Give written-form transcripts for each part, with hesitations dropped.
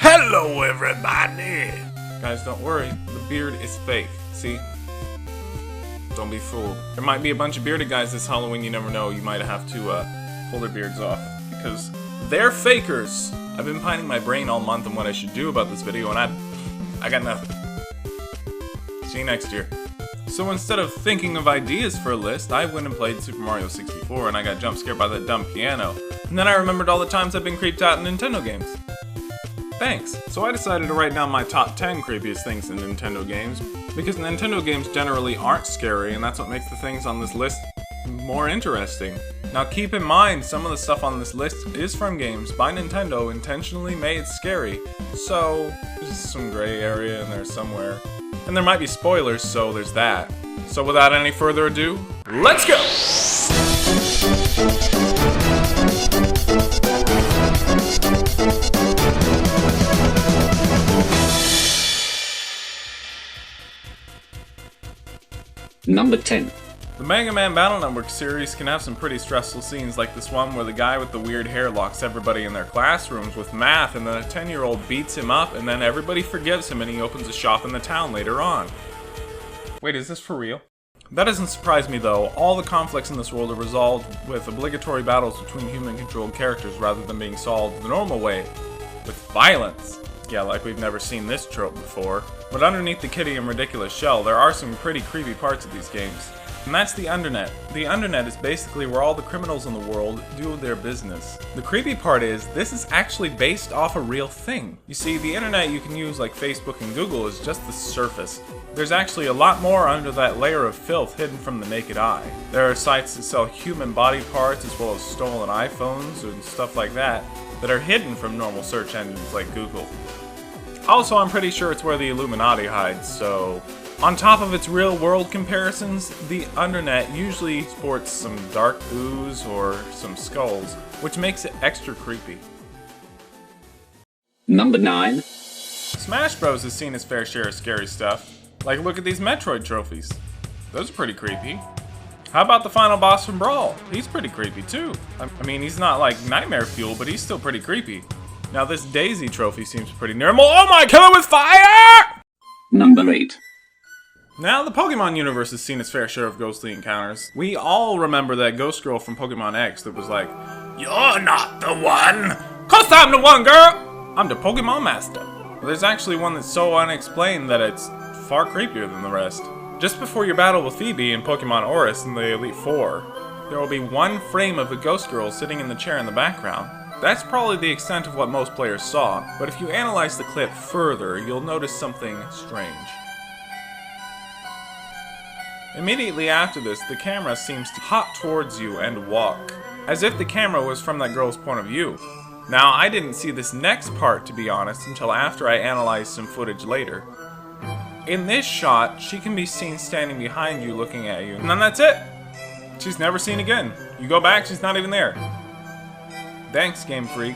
Hello everybody! Guys, don't worry, the beard is fake, see? Don't be fooled. There might be a bunch of bearded guys this Halloween, you never know, you might have to pull their beards off, because they're fakers! I've been pining my brain all month on what I should do about this video, and I got nothing. See you next year. So instead of thinking of ideas for a list, I went and played Super Mario 64 and I got jump scared by that dumb piano. And then I remembered all the times I've been creeped out in Nintendo games. Thanks. So I decided to write down my top 10 creepiest things in Nintendo games, because Nintendo games generally aren't scary, and that's what makes the things on this list more interesting. Now keep in mind, some of the stuff on this list is from games by Nintendo intentionally made scary, so there's some gray area in there somewhere. And there might be spoilers, so there's that. So without any further ado, let's go! Number 10. The Mega Man Battle Network series can have some pretty stressful scenes, like this one where the guy with the weird hair locks everybody in their classrooms with math, and then a 10-year-old beats him up, and then everybody forgives him and he opens a shop in the town later on. Wait, is this for real? That doesn't surprise me though. All the conflicts in this world are resolved with obligatory battles between human-controlled characters rather than being solved the normal way, with violence. Yeah, like we've never seen this trope before. But underneath the kitty and ridiculous shell, there are some pretty creepy parts of these games. And that's the Undernet. The Undernet is basically where all the criminals in the world do their business. The creepy part is, this is actually based off a real thing. You see, the internet you can use like Facebook and Google is just the surface. There's actually a lot more under that layer of filth hidden from the naked eye. There are sites that sell human body parts as well as stolen iPhones and stuff like that are hidden from normal search engines like Google. Also, I'm pretty sure it's where the Illuminati hides, so on top of its real-world comparisons, the Undernet usually sports some dark ooze or some skulls, which makes it extra creepy. Number 9. Smash Bros. Has seen its fair share of scary stuff. Like, look at these Metroid trophies. Those are pretty creepy. How about the final boss from Brawl? He's pretty creepy too. I mean, he's not like nightmare fuel, but he's still pretty creepy. Now this Daisy trophy seems pretty normal. Oh my, kill it with fire! Number 8. Now the Pokemon universe has seen its fair share of ghostly encounters. We all remember that ghost girl from Pokemon X that was like, "You're not the one! 'Cause I'm the one, girl! I'm the Pokemon master." Well, there's actually one that's so unexplained that it's far creepier than the rest. Just before your battle with Phoebe in Pokemon Oris in the Elite Four, there will be one frame of a ghost girl sitting in the chair in the background. That's probably the extent of what most players saw, but if you analyze the clip further, you'll notice something strange. Immediately after this, the camera seems to hop towards you and walk, as if the camera was from that girl's point of view. Now, I didn't see this next part, to be honest, until after I analyzed some footage later. In this shot, she can be seen standing behind you looking at you, and then that's it! She's never seen again. You go back, she's not even there. Thanks, Game Freak.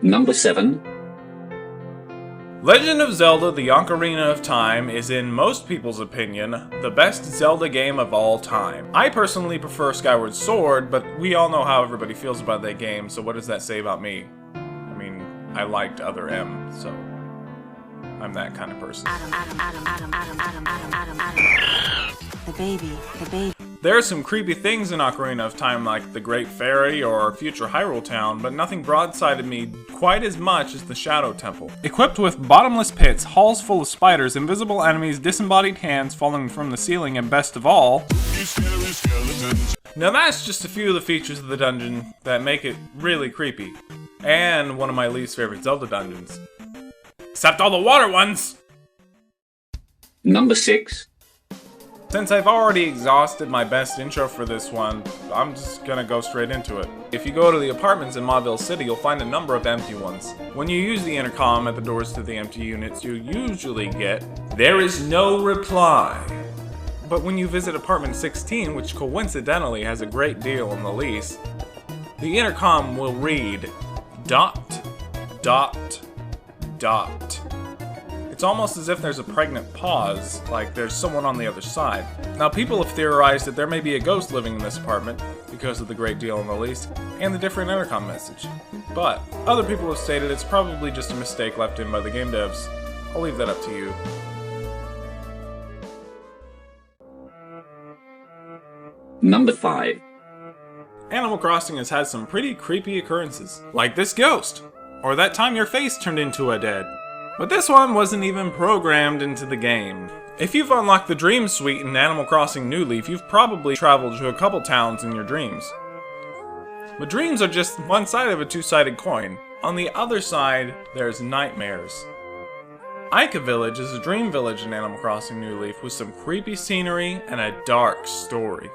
Number 7. Legend of Zelda: The Ocarina of Time is, in most people's opinion, the best Zelda game of all time. I personally prefer Skyward Sword, but we all know how everybody feels about that game, so what does that say about me? I mean, I liked Other M, so I'm that kind of person. The baby. There are some creepy things in Ocarina of Time like the Great Fairy or future Hyrule Town, but nothing broadsided me quite as much as the Shadow Temple. Equipped with bottomless pits, halls full of spiders, invisible enemies, disembodied hands falling from the ceiling, and best of all, now that's just a few of the features of the dungeon that make it really creepy. And one of my least favorite Zelda dungeons. Except all the water ones! Number 6. Since I've already exhausted my best intro for this one, I'm just gonna go straight into it. If you go to the apartments in Mauville City, you'll find a number of empty ones. When you use the intercom at the doors to the empty units, you usually get, "There is no reply." But when you visit apartment 16, which coincidentally has a great deal on the lease, the intercom will read, ... It's almost as if there's a pregnant pause, like there's someone on the other side. Now, people have theorized that there may be a ghost living in this apartment, because of the great deal on the least, and the different intercom message. But other people have stated it's probably just a mistake left in by the game devs. I'll leave that up to you. Number 5. Animal Crossing has had some pretty creepy occurrences, like this ghost, or that time your face turned into a dead. But this one wasn't even programmed into the game. If you've unlocked the Dream Suite in Animal Crossing New Leaf, you've probably traveled to a couple towns in your dreams. But dreams are just one side of a two-sided coin. On the other side, there's nightmares. Aika Village is a dream village in Animal Crossing New Leaf with some creepy scenery and a dark story.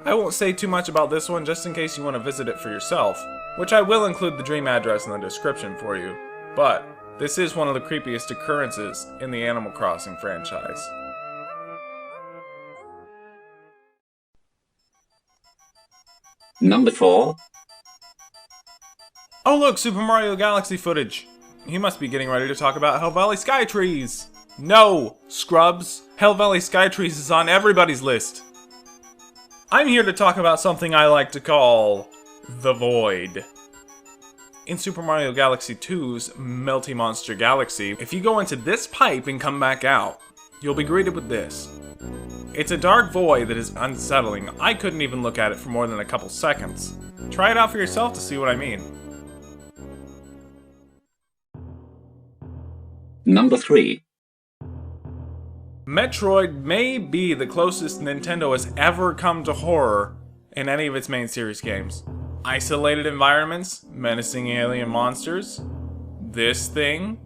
I won't say too much about this one just in case you want to visit it for yourself, which I will include the dream address in the description for you, but this is one of the creepiest occurrences in the Animal Crossing franchise. Number 4. Oh look, Super Mario Galaxy footage! He must be getting ready to talk about Hell Valley Skytrees! No, scrubs! Hell Valley Skytrees is on everybody's list! I'm here to talk about something I like to call the Void. In Super Mario Galaxy 2's Melty Monster Galaxy, if you go into this pipe and come back out, you'll be greeted with this. It's a dark void that is unsettling. I couldn't even look at it for more than a couple seconds. Try it out for yourself to see what I mean. Number 3. Metroid may be the closest Nintendo has ever come to horror in any of its main series games. Isolated environments, menacing alien monsters, this thing.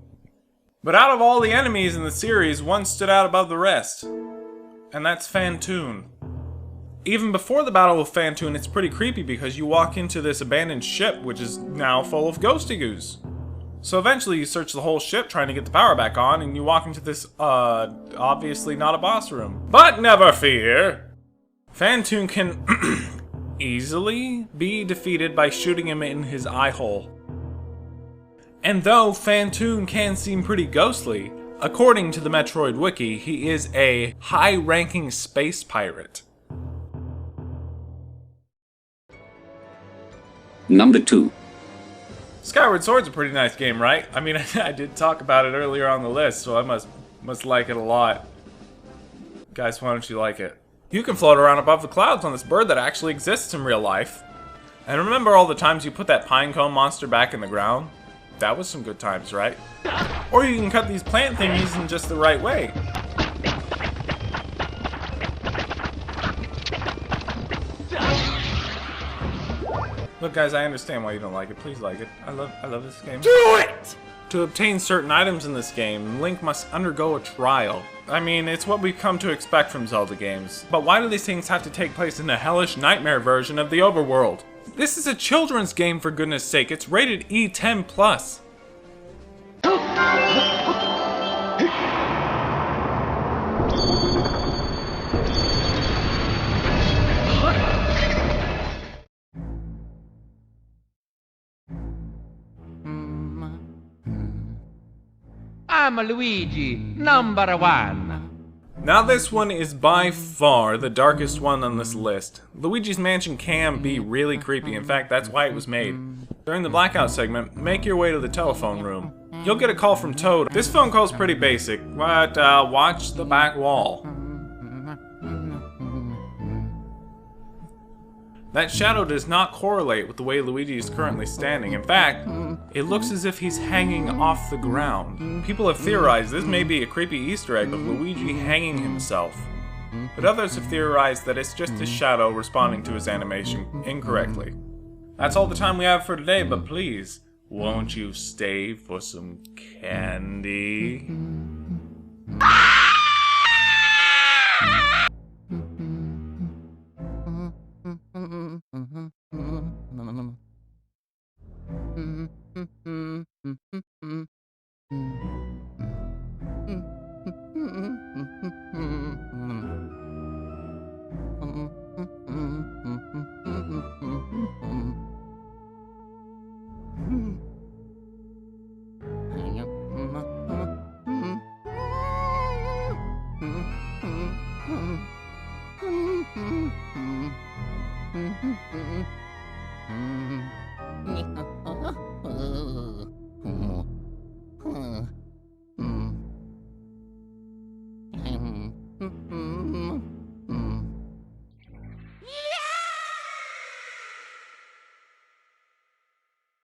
But out of all the enemies in the series, one stood out above the rest. And that's Phantoon. Even before the battle with Phantoon, it's pretty creepy because you walk into this abandoned ship which is now full of ghosty goos. So eventually you search the whole ship trying to get the power back on, and you walk into this, obviously not a boss room. But never fear! Phantoon can easily be defeated by shooting him in his eye hole. And though Phantoon can seem pretty ghostly, according to the Metroid Wiki, he is a high-ranking space pirate. Number 2. Skyward Sword's a pretty nice game, right? I mean, I did talk about it earlier on the list, so I must like it a lot. Guys, why don't you like it? You can float around above the clouds on this bird that actually exists in real life. And remember all the times you put that pinecone monster back in the ground? That was some good times, right? Or you can cut these plant thingies in just the right way. Look guys, I understand why you don't like it. Please like it. I love this game. Do it! To obtain certain items in this game, Link must undergo a trial. I mean, it's what we've come to expect from Zelda games. But why do these things have to take place in a hellish nightmare version of the overworld? This is a children's game, for goodness sake. It's rated E10+. I'm Luigi, number 1. Now this one is by far the darkest one on this list. Luigi's Mansion can be really creepy, in fact that's why it was made. During the blackout segment, make your way to the telephone room. You'll get a call from Toad. This phone call's pretty basic, but watch the back wall. That shadow does not correlate with the way Luigi is currently standing. In fact, it looks as if he's hanging off the ground. People have theorized this may be a creepy Easter egg of Luigi hanging himself. But others have theorized that it's just his shadow responding to his animation incorrectly. That's all the time we have for today, but please, won't you stay for some candy?